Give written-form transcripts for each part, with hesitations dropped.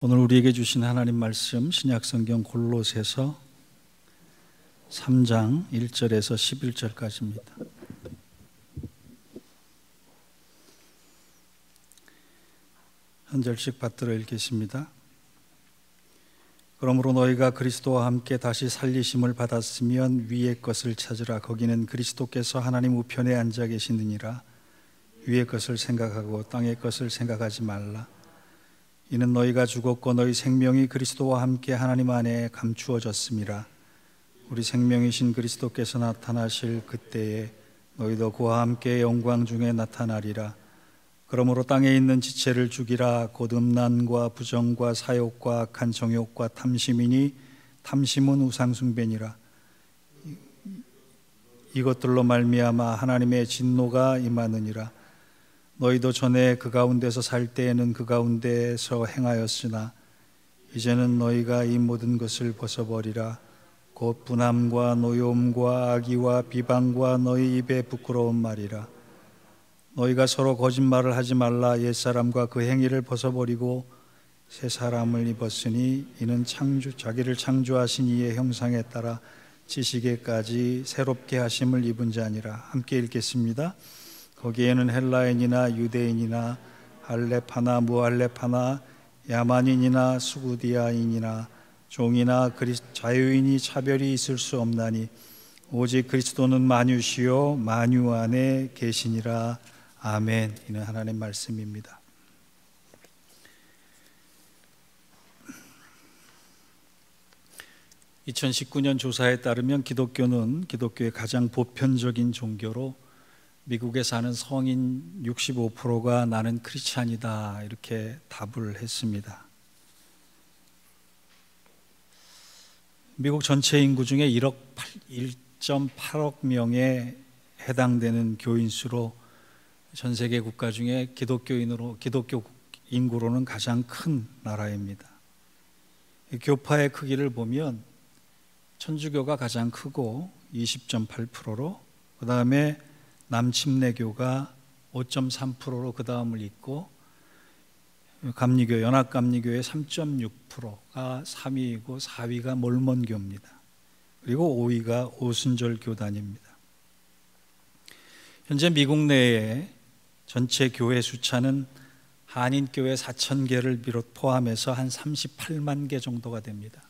오늘 우리에게 주신 하나님 말씀 신약성경 골로새서 3장 1절에서 11절까지입니다. 한 절씩 받들어 읽겠습니다. 그러므로 너희가 그리스도와 함께 다시 살리심을 받았으면 위의 것을 찾으라. 거기는 그리스도께서 하나님 우편에 앉아 계시느니라. 위의 것을 생각하고 땅의 것을 생각하지 말라. 이는 너희가 죽었고 너희 생명이 그리스도와 함께 하나님 안에 감추어졌음이라. 우리 생명이신 그리스도께서 나타나실 그때에 너희도 그와 함께 영광 중에 나타나리라. 그러므로 땅에 있는 지체를 죽이라. 곧 음란과 부정과 사욕과 악한 정욕과 탐심이니 탐심은 우상숭배니라. 이것들로 말미암아 하나님의 진노가 임하느니라. 너희도 전에 그 가운데서 살 때에는 그 가운데서 행하였으나 이제는 너희가 이 모든 것을 벗어버리라. 곧 분함과 노여움과 악의와 비방과 너희 입에 부끄러운 말이라. 너희가 서로 거짓말을 하지 말라. 옛사람과 그 행위를 벗어버리고 새 사람을 입었으니 이는 자기를 창조하신 이의 형상에 따라 지식에까지 새롭게 하심을 입은 자니라. 함께 읽겠습니다. 거기에는 헬라인이나 유대인이나 할렙하나 무할렙하나 야만인이나 수구디아인이나 종이나 자유인이 차별이 있을 수 없나니 오직 그리스도는 만유시요 만유 안에 계시니라. 아멘. 이는 하나님의 말씀입니다. (2019년) 조사에 따르면 기독교의 가장 보편적인 종교로 미국에 사는 성인 65%가 나는 크리스찬이다 이렇게 답을 했습니다. 미국 전체 인구 중에 1.8억 명에 해당되는 교인 수로 전 세계 국가 중에 기독교 인구로는 가장 큰 나라입니다. 교파의 크기를 보면 천주교가 가장 크고 20.8%로 그 다음에 남침례교가 5.3%로 그 다음을 잇고 연합감리교의 3.6%가 3위이고 4위가 몰몬교입니다. 그리고 5위가 오순절 교단입니다. 현재 미국 내에 전체 교회 숫자는 한인교회 4,000개를 포함해서 한 38만 개 정도가 됩니다.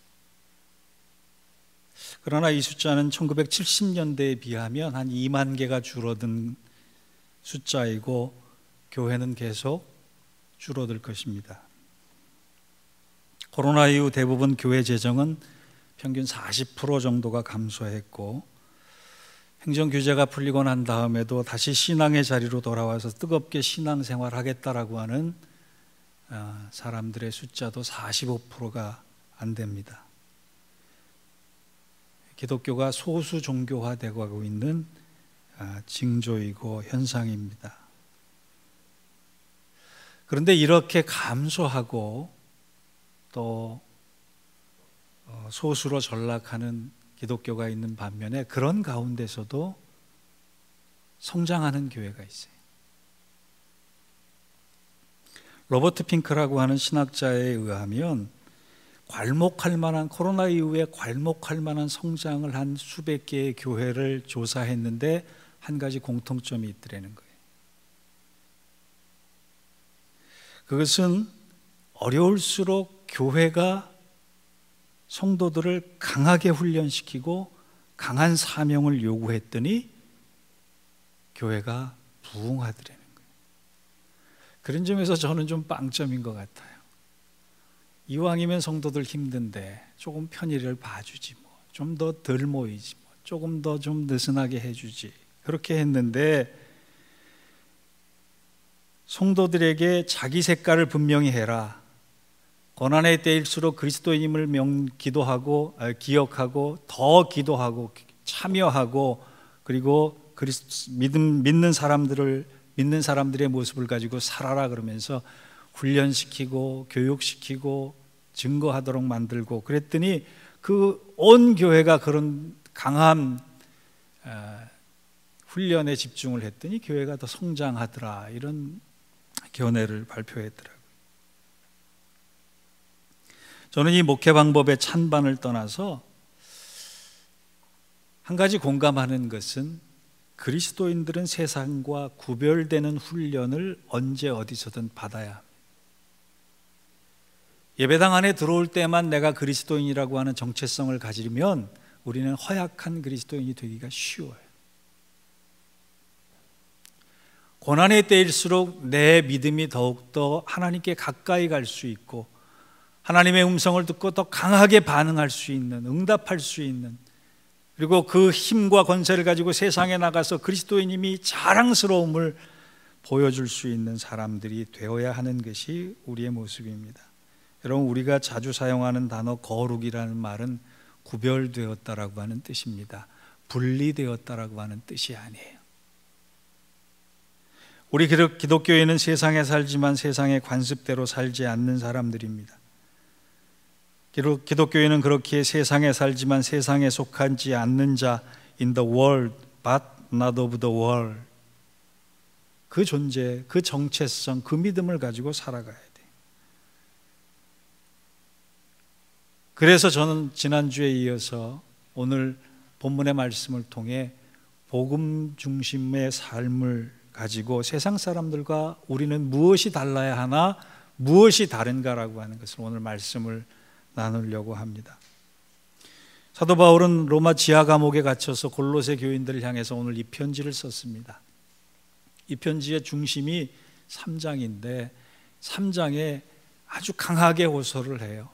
그러나 이 숫자는 1970년대에 비하면 한 2만 개가 줄어든 숫자이고 교회는 계속 줄어들 것입니다. 코로나 이후 대부분 교회 재정은 평균 40% 정도가 감소했고 행정 규제가 풀리고 난 다음에도 다시 신앙의 자리로 돌아와서 뜨겁게 신앙생활하겠다라고 하는 사람들의 숫자도 45%가 안 됩니다. 기독교가 소수 종교화되고 하고 있는 징조이고 현상입니다. 그런데 이렇게 감소하고 또 소수로 전락하는 기독교가 있는 반면에 그런 가운데서도 성장하는 교회가 있어요. 로버트 핑크라고 하는 신학자에 의하면 코로나 이후에 괄목할 만한 성장을 한 수백 개의 교회를 조사했는데 한 가지 공통점이 있더라는 거예요. 그것은 어려울수록 교회가 성도들을 강하게 훈련시키고 강한 사명을 요구했더니 교회가 부흥하더라는 거예요. 그런 점에서 저는 좀 빵점인 것 같아요. 이왕이면 성도들 힘든데 조금 편의를 봐주지 좀 더 덜 모이지 조금 더 좀 느슨하게 해주지 그렇게 했는데 성도들에게 자기 색깔을 분명히 해라. 고난의 때일수록 그리스도인임을 기억하고 더 기도하고 참여하고 그리고 믿는 사람들의 모습을 가지고 살아라 그러면서 훈련시키고 교육시키고 증거하도록 만들고 그랬더니 그 온 교회가 그런 강한 훈련에 집중을 했더니 교회가 더 성장하더라 이런 견해를 발표했더라고요. 저는 이 목회 방법의 찬반을 떠나서 한 가지 공감하는 것은 그리스도인들은 세상과 구별되는 훈련을 언제 어디서든 받아야 합니다. 예배당 안에 들어올 때만 내가 그리스도인이라고 하는 정체성을 가지면 우리는 허약한 그리스도인이 되기가 쉬워요. 고난의 때일수록 내 믿음이 더욱더 하나님께 가까이 갈 수 있고 하나님의 음성을 듣고 더 강하게 반응할 수 있는, 응답할 수 있는, 그리고 그 힘과 권세를 가지고 세상에 나가서 그리스도인임이 자랑스러움을 보여줄 수 있는 사람들이 되어야 하는 것이 우리의 모습입니다. 여러분, 우리가 자주 사용하는 단어 거룩이라는 말은 구별되었다라고 하는 뜻입니다. 분리되었다라고 하는 뜻이 아니에요. 우리 기독교인은 세상에 살지만 세상의 관습대로 살지 않는 사람들입니다. 기독교인은 그렇게 세상에 살지만 세상에 속하지 않는 자, in the world but not of the world, 그 존재, 그 정체성, 그 믿음을 가지고 살아가야 돼요. 그래서 저는 지난주에 이어서 오늘 본문의 말씀을 통해 복음 중심의 삶을 가지고 세상 사람들과 우리는 무엇이 달라야 하나, 무엇이 다른가라고 하는 것을 오늘 말씀을 나누려고 합니다. 사도 바울은 로마 지하 감옥에 갇혀서 골로새 교인들을 향해서 오늘 이 편지를 썼습니다. 이 편지의 중심이 3장인데 3장에 아주 강하게 호소를 해요.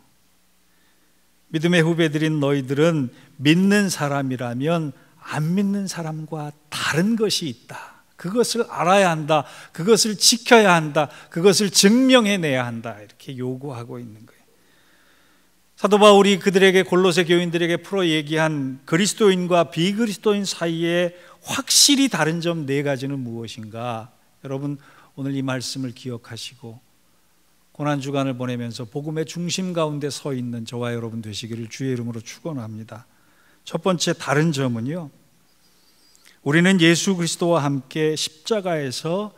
믿음의 후배들인 너희들은 믿는 사람이라면 안 믿는 사람과 다른 것이 있다. 그것을 알아야 한다. 그것을 지켜야 한다. 그것을 증명해내야 한다. 이렇게 요구하고 있는 거예요. 사도 바울이 그들에게, 골로새 교인들에게 풀어 얘기한 그리스도인과 비그리스도인 사이에 확실히 다른 점 4가지는 무엇인가? 여러분, 오늘 이 말씀을 기억하시고 고난주간을 보내면서 복음의 중심 가운데 서 있는 저와 여러분 되시기를 주의 이름으로 축원합니다. 첫 번째 다른 점은요, 우리는 예수 그리스도와 함께 십자가에서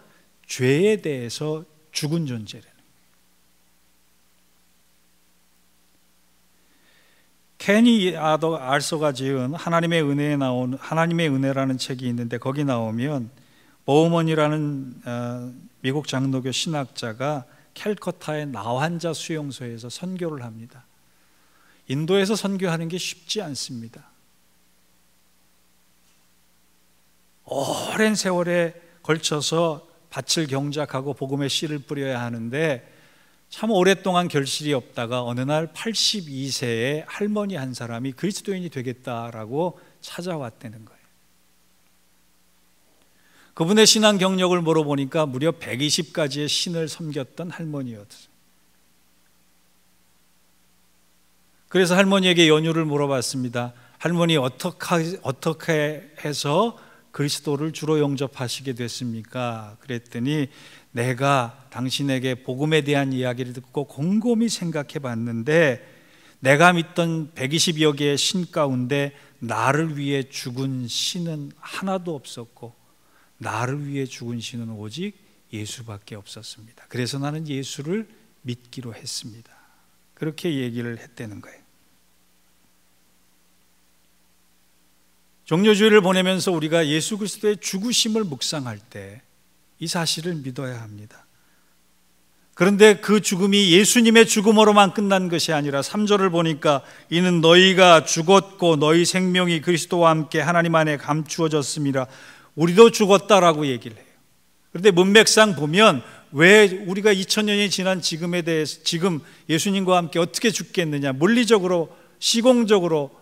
죄에 대해서 죽은 존재라는 거예요. 케니 알소가 지은 하나님의 은혜에 나온 하나님의 은혜라는 책이 있는데 거기 나오면 보우먼이라는 미국 장로교 신학자가 캘커타의 나환자 수용소에서 선교를 합니다. 인도에서 선교하는 게 쉽지 않습니다. 오랜 세월에 걸쳐서 밭을 경작하고 복음의 씨를 뿌려야 하는데 참 오랫동안 결실이 없다가 어느 날 82세의 할머니 한 사람이 그리스도인이 되겠다라고 찾아왔다는 거예요. 그분의 신앙 경력을 물어보니까 무려 120가지의 신을 섬겼던 할머니였어요. 그래서 할머니에게 연유를 물어봤습니다. 할머니, 어떻게 해서 그리스도를 주로 영접하시게 됐습니까? 그랬더니 내가 당신에게 복음에 대한 이야기를 듣고 곰곰이 생각해 봤는데 내가 믿던 120여 개의 신 가운데 나를 위해 죽은 신은 하나도 없었고 나를 위해 죽은 신은 오직 예수밖에 없었습니다. 그래서 나는 예수를 믿기로 했습니다. 그렇게 얘기를 했다는 거예요. 종료주일을 보내면서 우리가 예수 그리스도의 죽으심을 묵상할 때 이 사실을 믿어야 합니다. 그런데 그 죽음이 예수님의 죽음으로만 끝난 것이 아니라 3절을 보니까 이는 너희가 죽었고 너희 생명이 그리스도와 함께 하나님 안에 감추어졌습니다. 우리도 죽었다라고 얘기를 해요. 그런데 문맥상 보면 왜 우리가 2000년이 지난 지금에 대해서 지금 예수님과 함께 어떻게 죽겠느냐, 물리적으로 시공적으로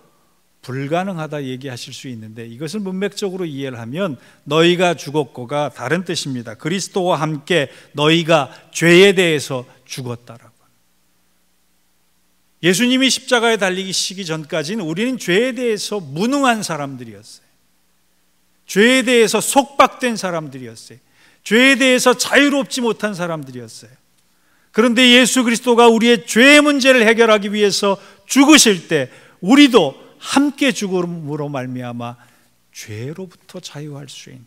불가능하다 얘기하실 수 있는데 이것을 문맥적으로 이해를 하면 너희가 죽었고가 다른 뜻입니다. 그리스도와 함께 너희가 죄에 대해서 죽었다라고. 예수님이 십자가에 달리시기 전까지는 우리는 죄에 대해서 무능한 사람들이었어요. 죄에 대해서 속박된 사람들이었어요. 죄에 대해서 자유롭지 못한 사람들이었어요. 그런데 예수 그리스도가 우리의 죄의 문제를 해결하기 위해서 죽으실 때 우리도 함께 죽음으로 말미암아 죄로부터 자유할 수 있는,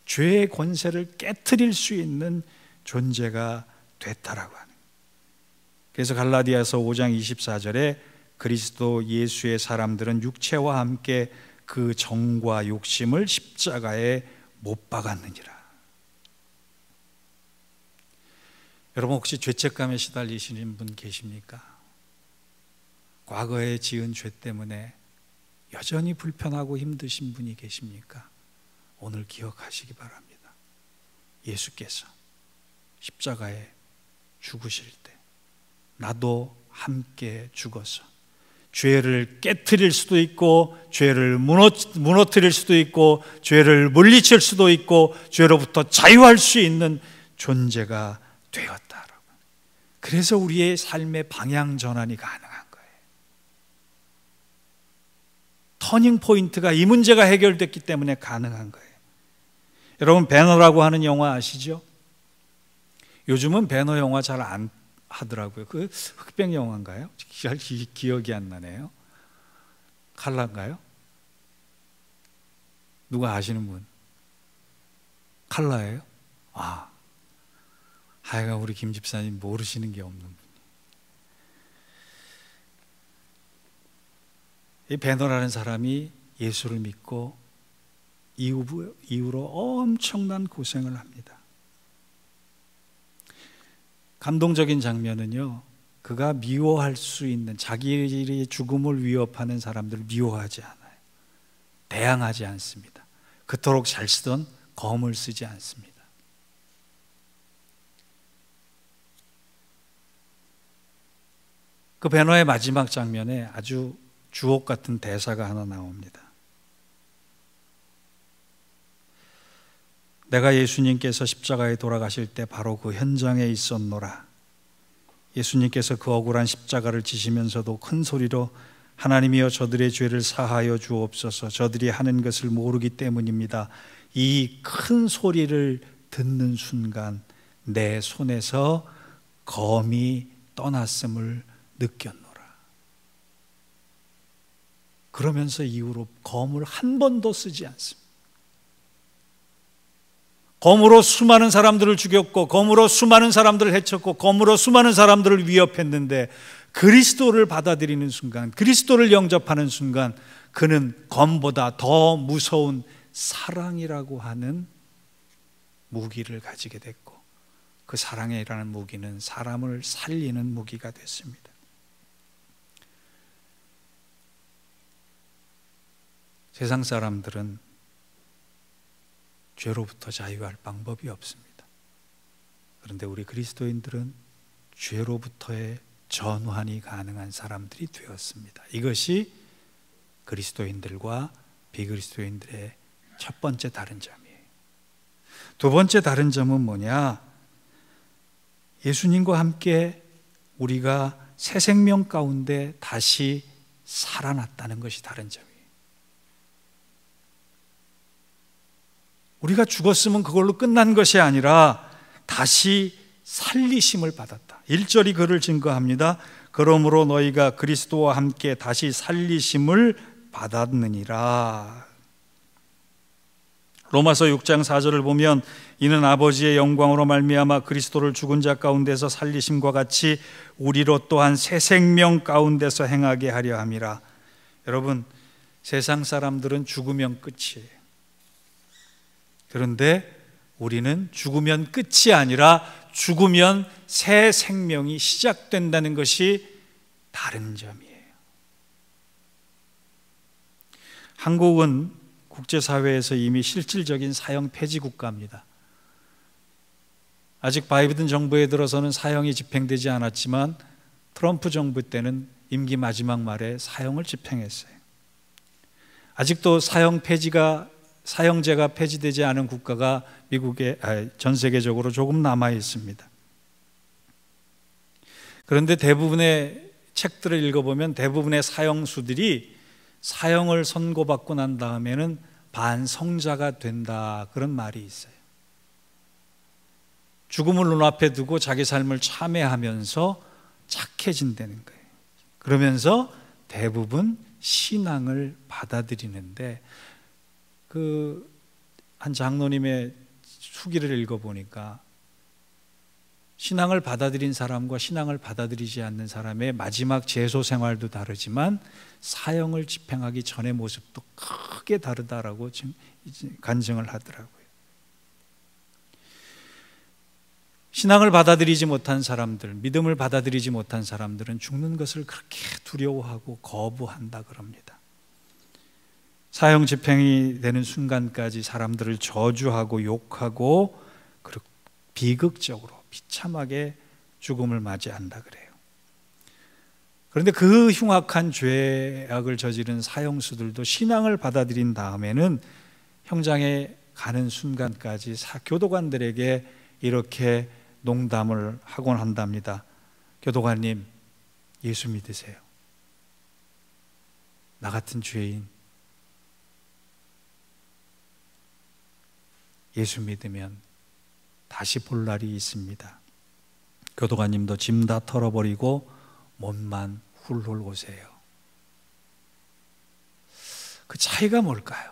죄의 권세를 깨트릴 수 있는 존재가 됐다라고 하는. 그래서 갈라디아서 5장 24절에 그리스도 예수의 사람들은 육체와 함께 그 정과 욕심을 십자가에 못 박았느니라. 여러분, 혹시 죄책감에 시달리시는 분 계십니까? 과거에 지은 죄 때문에 여전히 불편하고 힘드신 분이 계십니까? 오늘 기억하시기 바랍니다. 예수께서 십자가에 죽으실 때 나도 함께 죽어서 죄를 깨트릴 수도 있고, 죄를 무너뜨릴 수도 있고, 죄를 물리칠 수도 있고, 죄로부터 자유할 수 있는 존재가 되었다. 그래서 우리의 삶의 방향 전환이 가능한 거예요. 터닝 포인트가, 이 문제가 해결됐기 때문에 가능한 거예요. 여러분, 배너라고 하는 영화 아시죠? 요즘은 배너 영화 잘 안 하더라고요. 그 흑백 영화인가요? 잘 기억이 안 나네요. 칼라인가요? 누가 아시는 분? 칼라예요? 하여간 우리 김 집사님 모르시는 게 없는 분이. 이 베너라는 사람이 예수를 믿고 이후로 엄청난 고생을 합니다. 감동적인 장면은요, 그가 미워할 수 있는, 자기의 죽음을 위협하는 사람들을 미워하지 않아요. 대항하지 않습니다. 그토록 잘 쓰던 검을 쓰지 않습니다. 그 배너의 마지막 장면에 아주 주옥 같은 대사가 하나 나옵니다. 내가 예수님께서 십자가에 돌아가실 때 바로 그 현장에 있었노라. 예수님께서 그 억울한 십자가를 지시면서도 큰 소리로 하나님이여 저들의 죄를 사하여 주옵소서, 저들이 하는 것을 모르기 때문입니다. 이 큰 소리를 듣는 순간 내 손에서 검이 떠났음을 느꼈노라. 그러면서 이후로 검을 한 번도 쓰지 않습니다. 검으로 수많은 사람들을 죽였고, 검으로 수많은 사람들을 해쳤고, 검으로 수많은 사람들을 위협했는데, 그리스도를 받아들이는 순간, 그리스도를 영접하는 순간, 그는 검보다 더 무서운 사랑이라고 하는 무기를 가지게 됐고, 그 사랑이라는 무기는 사람을 살리는 무기가 됐습니다. 세상 사람들은 죄로부터 자유할 방법이 없습니다. 그런데 우리 그리스도인들은 죄로부터의 전환이 가능한 사람들이 되었습니다. 이것이 그리스도인들과 비그리스도인들의 첫 번째 다른 점이에요. 두 번째 다른 점은 뭐냐? 예수님과 함께 우리가 새 생명 가운데 다시 살아났다는 것이 다른 점이에요. 우리가 죽었으면 그걸로 끝난 것이 아니라 다시 살리심을 받았다. 1절이 그를 증거합니다. 그러므로 너희가 그리스도와 함께 다시 살리심을 받았느니라. 로마서 6장 4절을 보면 이는 아버지의 영광으로 말미암아 그리스도를 죽은 자 가운데서 살리심과 같이 우리로 또한 새 생명 가운데서 행하게 하려 함이라. 여러분, 세상 사람들은 죽으면 끝이에요. 그런데 우리는 죽으면 끝이 아니라 죽으면 새 생명이 시작된다는 것이 다른 점이에요. 한국은 국제사회에서 이미 실질적인 사형 폐지 국가입니다. 아직 바이든 정부에 들어서는 사형이 집행되지 않았지만 트럼프 정부 때는 임기 마지막 말에 사형을 집행했어요. 아직도 사형제가 폐지되지 않은 국가가 전 세계적으로 조금 남아 있습니다. 그런데 대부분의 책들을 읽어보면 대부분의 사형수들이 사형을 선고받고 난 다음에는 반성자가 된다, 그런 말이 있어요. 죽음을 눈앞에 두고 자기 삶을 참회하면서 착해진다는 거예요. 그러면서 대부분 신앙을 받아들이는데, 한 장로님의 수기를 읽어보니까 신앙을 받아들인 사람과 신앙을 받아들이지 않는 사람의 마지막 제소 생활도 다르지만 사형을 집행하기 전의 모습도 크게 다르다라고 지금 간증을 하더라고요. 신앙을 받아들이지 못한 사람들, 믿음을 받아들이지 못한 사람들은 죽는 것을 그렇게 두려워하고 거부한다 그럽니다. 사형 집행이 되는 순간까지 사람들을 저주하고 욕하고 그리고 비극적으로 비참하게 죽음을 맞이한다 그래요. 그런데 그 흉악한 죄악을 저지른 사형수들도 신앙을 받아들인 다음에는 형장에 가는 순간까지 교도관들에게 이렇게 농담을 하곤 한답니다. 교도관님, 예수 믿으세요. 나 같은 죄인 예수 믿으면 다시 볼 날이 있습니다. 교도관님도 짐 다 털어버리고 몸만 훌훌 오세요. 그 차이가 뭘까요?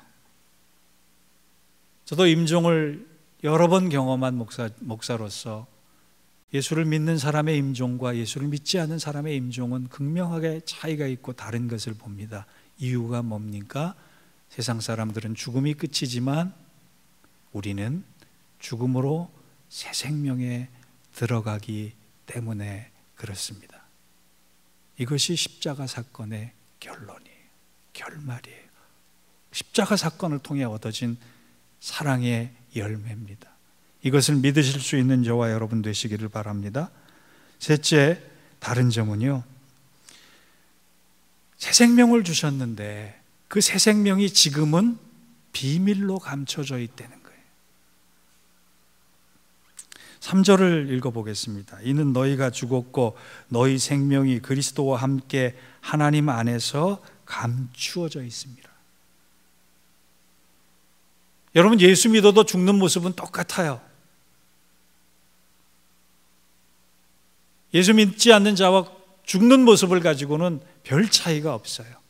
저도 임종을 여러 번 경험한 목사로서 예수를 믿는 사람의 임종과 예수를 믿지 않는 사람의 임종은 극명하게 차이가 있고 다른 것을 봅니다. 이유가 뭡니까? 세상 사람들은 죽음이 끝이지만 우리는 죽음으로 새 생명에 들어가기 때문에 그렇습니다. 이것이 십자가 사건의 결론이에요. 결말이에요. 십자가 사건을 통해 얻어진 사랑의 열매입니다. 이것을 믿으실 수 있는 저와 여러분 되시기를 바랍니다. 셋째, 다른 점은요, 새 생명을 주셨는데 그 새 생명이 지금은 비밀로 감춰져 있다는 거예요. 3절을 읽어보겠습니다. 이는 너희가 죽었고 너희 생명이 그리스도와 함께 하나님 안에서 감추어져 있습니다. 여러분, 예수 믿어도 죽는 모습은 똑같아요. 예수 믿지 않는 자와 죽는 모습을 가지고는 별 차이가 없어요.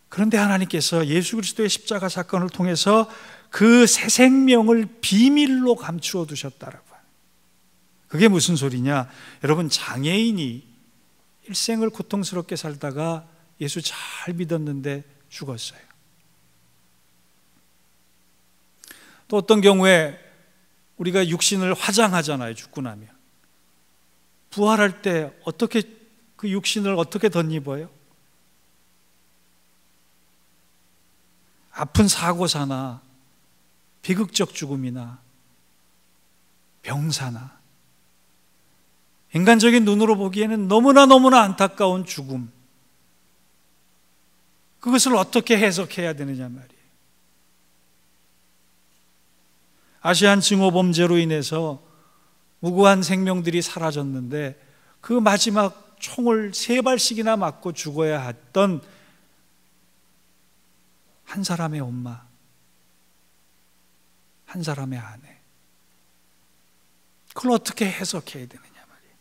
그런데 하나님께서 예수 그리스도의 십자가 사건을 통해서 그 새 생명을 비밀로 감추어 두셨다라고 해요. 그게 무슨 소리냐? 여러분, 장애인이 일생을 고통스럽게 살다가 예수 잘 믿었는데 죽었어요. 또 어떤 경우에 우리가 육신을 화장하잖아요. 죽고 나면 부활할 때 어떻게 그 육신을 어떻게 덧입어요? 아픈 사고사나 비극적 죽음이나 병사나 인간적인 눈으로 보기에는 너무나 안타까운 죽음, 그것을 어떻게 해석해야 되느냐 말이에요. 아시안 증오 범죄로 인해서 무고한 생명들이 사라졌는데 그 마지막 총을 3발씩이나 맞고 죽어야 했던 한 사람의 엄마, 한 사람의 아내, 그걸 어떻게 해석해야 되느냐 말이에요.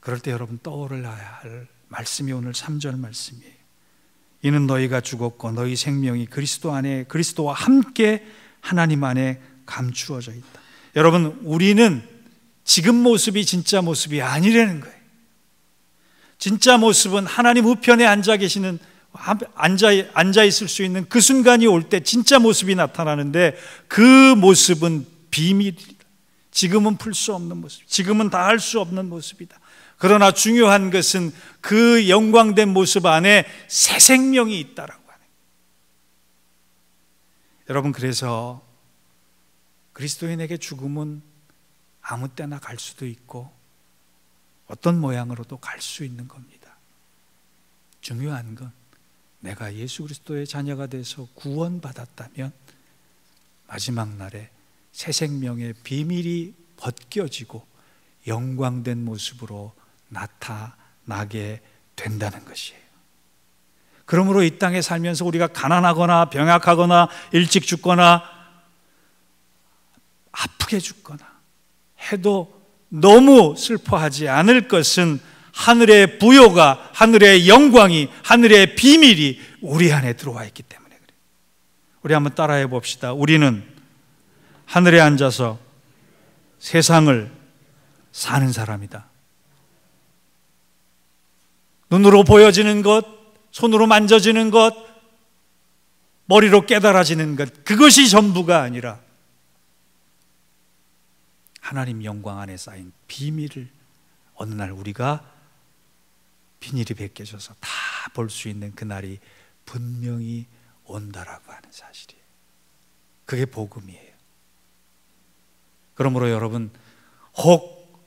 그럴 때 여러분 떠올라야 할 말씀이 오늘 3절 말씀이에요. 이는 너희가 죽었고 너희 생명이 그리스도 안에 그리스도와 함께 하나님 안에 감추어져 있다. 여러분, 우리는 지금 모습이 진짜 모습이 아니라는 거예요. 진짜 모습은 하나님 우편에 앉아 계시는, 앉아 있을 수 있는 그 순간이 올 때 진짜 모습이 나타나는데 그 모습은 비밀이다. 지금은 풀 수 없는 모습, 지금은 다 할 수 없는 모습이다. 그러나 중요한 것은 그 영광된 모습 안에 새 생명이 있다라고 하는 거예요. 여러분, 그래서 그리스도인에게 죽음은 아무 때나 갈 수도 있고 어떤 모양으로도 갈 수 있는 겁니다. 중요한 건 내가 예수 그리스도의 자녀가 돼서 구원받았다면 마지막 날에 새 생명의 비밀이 벗겨지고 영광된 모습으로 나타나게 된다는 것이에요. 그러므로 이 땅에 살면서 우리가 가난하거나 병약하거나 일찍 죽거나 아프게 죽거나 해도 너무 슬퍼하지 않을 것은 하늘의 부요가, 하늘의 영광이, 하늘의 비밀이 우리 안에 들어와 있기 때문에 그래요. 우리 한번 따라해 봅시다. 우리는 하늘에 앉아서 세상을 사는 사람이다. 눈으로 보여지는 것, 손으로 만져지는 것, 머리로 깨달아지는 것, 그것이 전부가 아니라 하나님 영광 안에 쌓인 비밀을 어느 날 우리가 비닐이 벗겨져서 다 볼 수 있는 그날이 분명히 온다라고 하는 사실이에요. 그게 복음이에요. 그러므로 여러분, 혹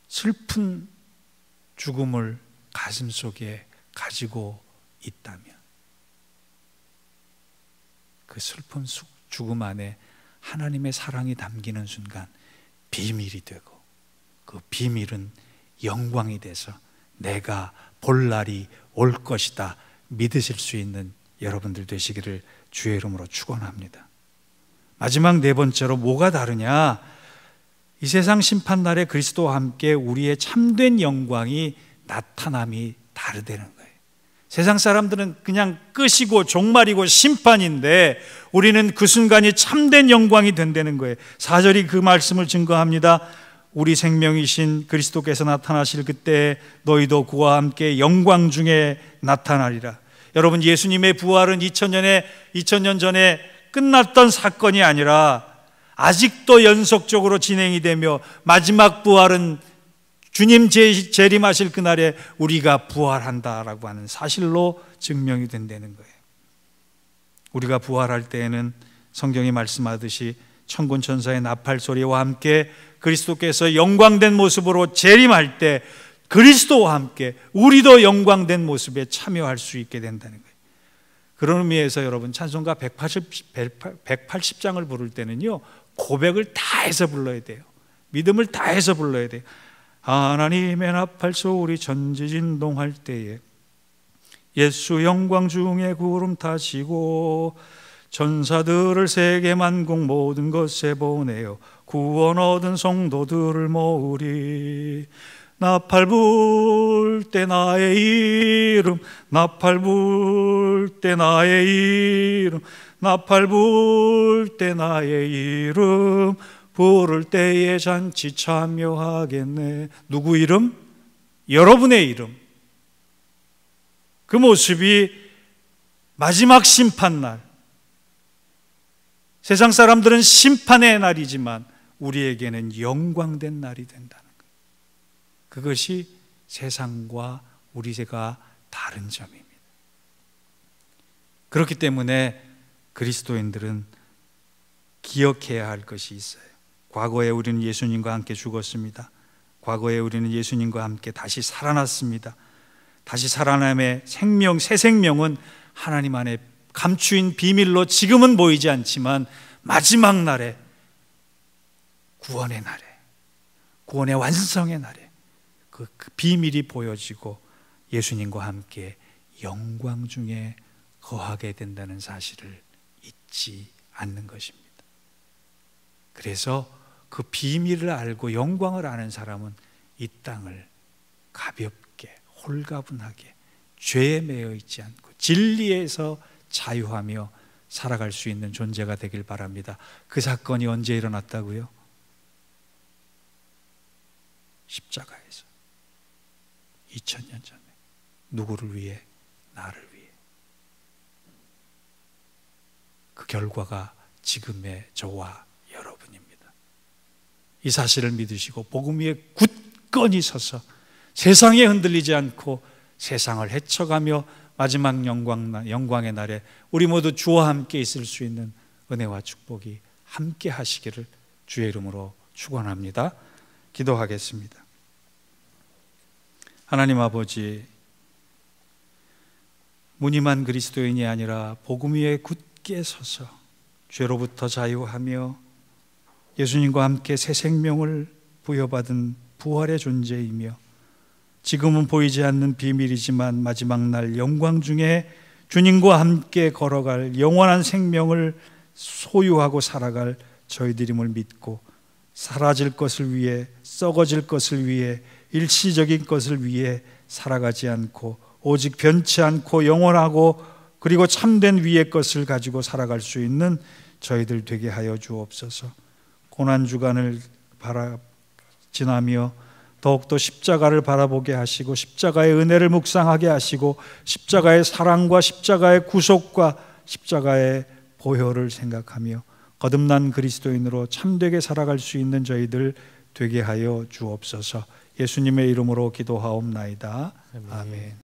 슬픈 죽음을 가슴속에 가지고 있다면 그 슬픈 죽음 안에 하나님의 사랑이 담기는 순간 비밀이 되고, 그 비밀은 영광이 돼서 내가 볼 날이 올 것이다 믿으실 수 있는 여러분들 되시기를 주의 이름으로 축원합니다. 마지막 네 번째로 뭐가 다르냐? 이 세상 심판날에 그리스도와 함께 우리의 참된 영광이 나타남이 다르다는 거예요. 세상 사람들은 그냥 끝이고 종말이고 심판인데 우리는 그 순간이 참된 영광이 된다는 거예요. 4절이 그 말씀을 증거합니다. 우리 생명이신 그리스도께서 나타나실 그때 너희도 그와 함께 영광 중에 나타나리라. 여러분, 예수님의 부활은 2000년 전에 끝났던 사건이 아니라 아직도 연속적으로 진행이 되며 마지막 부활은 주님 재림하실 그날에 우리가 부활한다라고 하는 사실로 증명이 된다는 거예요. 우리가 부활할 때에는 성경이 말씀하듯이 천군 천사의 나팔 소리와 함께 그리스도께서 영광된 모습으로 재림할 때 그리스도와 함께 우리도 영광된 모습에 참여할 수 있게 된다는 거예요. 그런 의미에서 여러분, 찬송가 180장을 부를 때는요, 고백을 다 해서 불러야 돼요. 믿음을 다 해서 불러야 돼요. 하나님의 나팔 소리 전지진동할 때에 예수 영광 중에 구름 타시고 천사들을 세계 만국 모든 것에 보내어 구원 얻은 성도들을 모으리. 나팔 불 때 나의 이름, 나팔 불 때 나의 이름, 나팔 불 때 나의 이름, 부를 때에 잔치 참여하겠네. 누구 이름? 여러분의 이름. 그 모습이 마지막 심판날, 세상 사람들은 심판의 날이지만 우리에게는 영광된 날이 된다는 거예요. 그것이 세상과 우리가 다른 점입니다. 그렇기 때문에 그리스도인들은 기억해야 할 것이 있어요. 과거에 우리는 예수님과 함께 죽었습니다. 과거에 우리는 예수님과 함께 다시 살아났습니다. 다시 살아남의 생명, 새 생명은 하나님 안에 감추인 비밀로 지금은 보이지 않지만 마지막 날에, 구원의 날에, 구원의 완성의 날에 그 비밀이 보여지고 예수님과 함께 영광 중에 거하게 된다는 사실을 잊지 않는 것입니다. 그래서 그 비밀을 알고 영광을 아는 사람은 이 땅을 가볍게, 홀가분하게 죄에 매여 있지 않고 진리에서 자유하며 살아갈 수 있는 존재가 되길 바랍니다. 그 사건이 언제 일어났다고요? 십자가에서 2000년 전에. 누구를 위해? 나를 위해. 그 결과가 지금의 저와 여러분입니다. 이 사실을 믿으시고 복음 위에 굳건히 서서 세상에 흔들리지 않고 세상을 헤쳐가며 마지막 영광의 날에 우리 모두 주와 함께 있을 수 있는 은혜와 축복이 함께 하시기를 주의 이름으로 축원합니다. 기도하겠습니다. 하나님 아버지, 무늬만 그리스도인이 아니라 복음 위에 굳게 서서 죄로부터 자유하며 예수님과 함께 새 생명을 부여받은 부활의 존재이며 지금은 보이지 않는 비밀이지만 마지막 날 영광 중에 주님과 함께 걸어갈 영원한 생명을 소유하고 살아갈 저희들임을 믿고 사라질 것을 위해, 썩어질 것을 위해, 일시적인 것을 위해 살아가지 않고 오직 변치 않고 영원하고 그리고 참된 위의 것을 가지고 살아갈 수 있는 저희들 되게 하여 주옵소서. 고난주간을 지나며 더욱더 십자가를 바라보게 하시고 십자가의 은혜를 묵상하게 하시고 십자가의 사랑과 십자가의 구속과 십자가의 보혈을 생각하며 거듭난 그리스도인으로 참되게 살아갈 수 있는 저희들 되게 하여 주옵소서. 예수님의 이름으로 기도하옵나이다. 아멘.